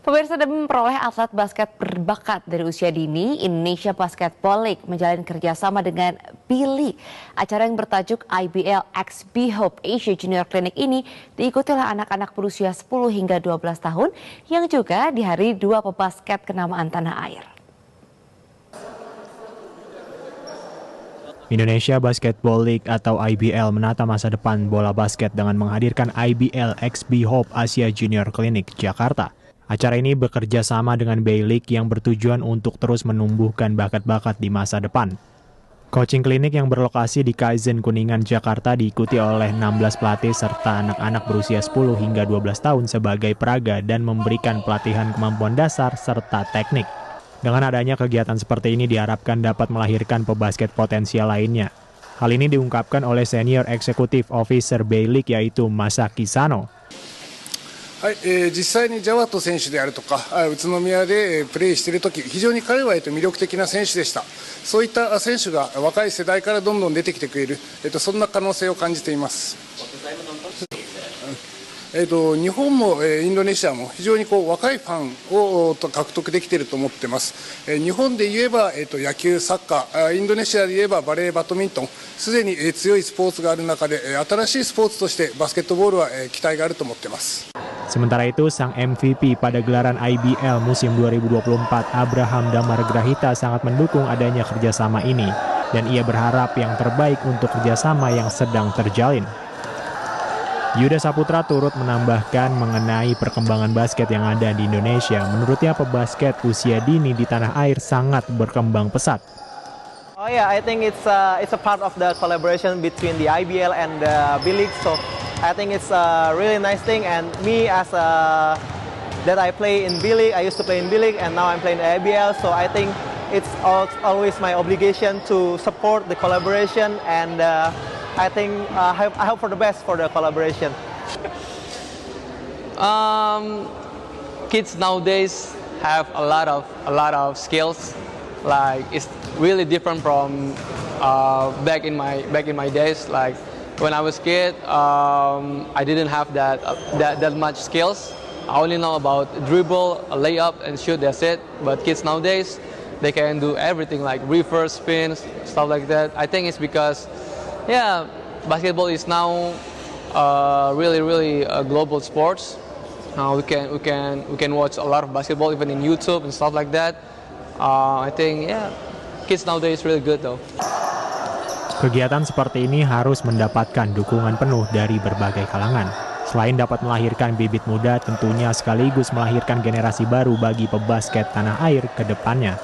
Pemirsa, demi memperoleh atlet basket berbakat dari usia dini, Indonesia Basketball League menjalin kerjasama dengan B-League. Acara yang bertajuk IBL X B-Hope Asia Junior Clinic ini diikuti oleh anak-anak berusia 10 hingga 12 tahun yang juga dihadiri dua pebasket kenamaan tanah air. Indonesia Basketball League atau IBL menata masa depan bola basket dengan menghadirkan IBL X B-Hope Asia Junior Clinic Jakarta. Acara ini bekerja sama dengan B-League yang bertujuan untuk terus menumbuhkan bakat-bakat di masa depan. Coaching klinik yang berlokasi di Kaizen Kuningan, Jakarta diikuti oleh 16 pelatih serta anak-anak berusia 10 hingga 12 tahun sebagai peraga dan memberikan pelatihan kemampuan dasar serta teknik. Dengan adanya kegiatan seperti ini diharapkan dapat melahirkan pebasket potensial lainnya. Hal ini diungkapkan oleh Senior Executive Officer B-League yaitu Masaki Sano. はい、実際にジャワット選手であるとか宇都宮でプレーしているとき、非常に彼は魅力的な選手でした。そういった選手が若い世代からどんどん出てきてくれる、そんな可能性を感じています。日本もインドネシアも非常に若いファンを獲得できていると思っています。日本で言えば野球、サッカー、インドネシアで言えばバレー、バドミントン、すでに強いスポーツがある中で新しいスポーツとしてバスケットボールは期待があると思っています。 Sementara itu, sang MVP pada gelaran IBL musim 2024, Abraham Damar Grahita sangat mendukung adanya kerjasama ini, dan ia berharap yang terbaik untuk kerjasama yang sedang terjalin. Yuda Saputra turut menambahkan mengenai perkembangan basket yang ada di Indonesia. Menurutnya, pebasket usia dini di tanah air sangat berkembang pesat. Oh yeah, I think it's a part of the collaboration between the IBL and the B-League. So I think it's a really nice thing. And me as that I play in B-League, I used to play in B-League, and now I'm playing the IBL. So I think it's always my obligation to support the collaboration, and I think I hope for the best for the collaboration. Kids nowadays have a lot of skills. Like it's really different from back in my days. Like when I was a kid, I didn't have that much skills. I only know about dribble, a layup, and shoot. That's it. But kids nowadays, they can do everything like reverse spins, stuff like that. I think it's because, yeah, basketball is now really a global sports. We can watch a lot of basketball even in YouTube and stuff like that. I think, yeah, kids nowadays really good though. Kegiatan seperti ini harus mendapatkan dukungan penuh dari berbagai kalangan. Selain dapat melahirkan bibit muda, tentunya sekaligus melahirkan generasi baru bagi pebasket tanah air ke depannya.